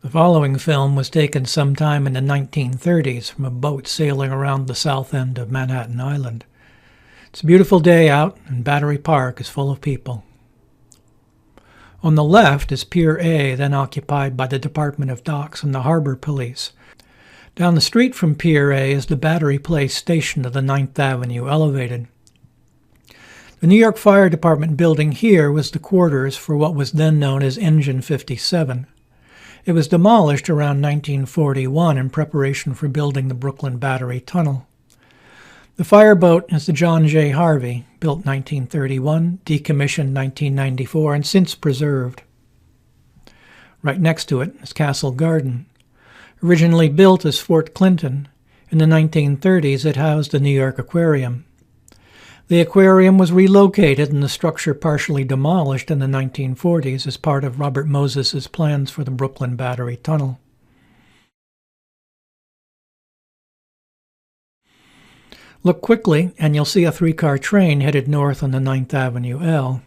The following film was taken sometime in the 1930s from a boat sailing around the south end of Manhattan Island. It's a beautiful day out, and Battery Park is full of people. On the left is Pier A, then occupied by the Department of Docks and the Harbor Police. Down the street from Pier A is the Battery Place station of the 9th Avenue Elevated. The New York Fire Department building here was the quarters for what was then known as Engine 57. It was demolished around 1941 in preparation for building the Brooklyn Battery Tunnel. The fireboat is the John J. Harvey, built 1931, decommissioned 1994, and since preserved. Right next to it is Castle Garden. Originally built as Fort Clinton, in the 1930s it housed the New York Aquarium. The aquarium was relocated and the structure partially demolished in the 1940s as part of Robert Moses's plans for the Brooklyn Battery Tunnel. Look quickly and you'll see a three-car train headed north on the 9th Avenue L.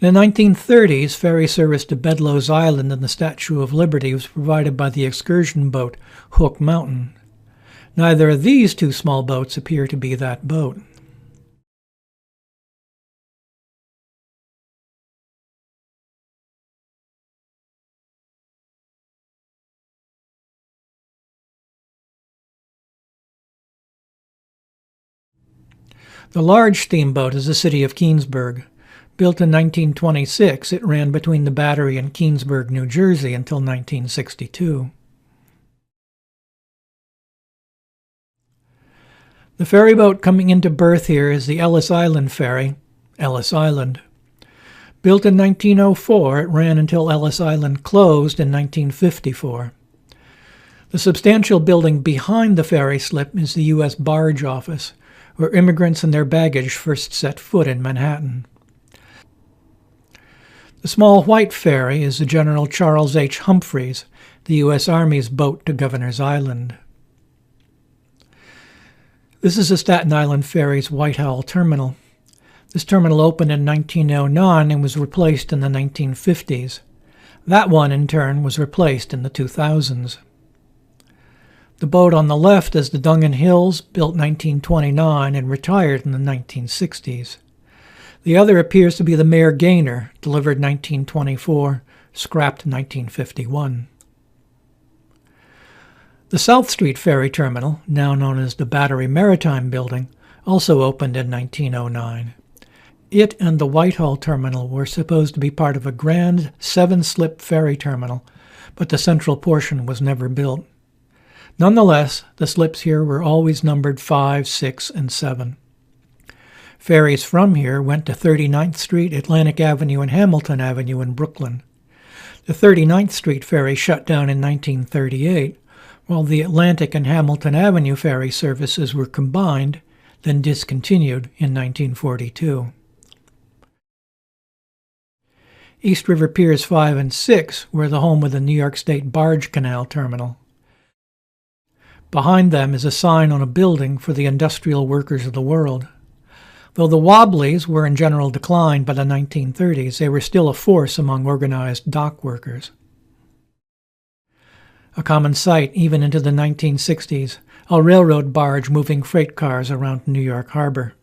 In the 1930s, ferry service to Bedloe's Island and the Statue of Liberty was provided by the excursion boat Hook Mountain. Neither of these two small boats appear to be that boat. The large steamboat is the City of Keansburg. Built in 1926, it ran between the Battery and Keansburg, New Jersey until 1962. The ferryboat coming into berth here is the Ellis Island ferry, Ellis Island. Built in 1904, it ran until Ellis Island closed in 1954. The substantial building behind the ferry slip is the U.S. Barge Office, where immigrants and their baggage first set foot in Manhattan. The small white ferry is the General Charles H. Humphries, the U.S. Army's boat to Governor's Island. This is the Staten Island Ferry's Whitehall terminal. This terminal opened in 1909 and was replaced in the 1950s. That one, in turn, was replaced in the 2000s. The boat on the left is the Dungan Hills, built 1929 and retired in the 1960s. The other appears to be the Mayor Gaynor, delivered 1924, scrapped 1951. The South Street Ferry Terminal, now known as the Battery Maritime Building, also opened in 1909. It and the Whitehall Terminal were supposed to be part of a grand seven-slip ferry terminal, but the central portion was never built. Nonetheless, the slips here were always numbered 5, 6, and 7. Ferries from here went to 39th Street, Atlantic Avenue, and Hamilton Avenue in Brooklyn. The 39th Street ferry shut down in 1938, while the Atlantic and Hamilton Avenue ferry services were combined, then discontinued in 1942. East River Piers 5 and 6 were the home of the New York State Barge Canal Terminal. Behind them is a sign on a building for the industrial workers of the world. Though the Wobblies were in general decline by the 1930s, they were still a force among organized dock workers. A common sight even into the 1960s, a railroad barge moving freight cars around New York Harbor.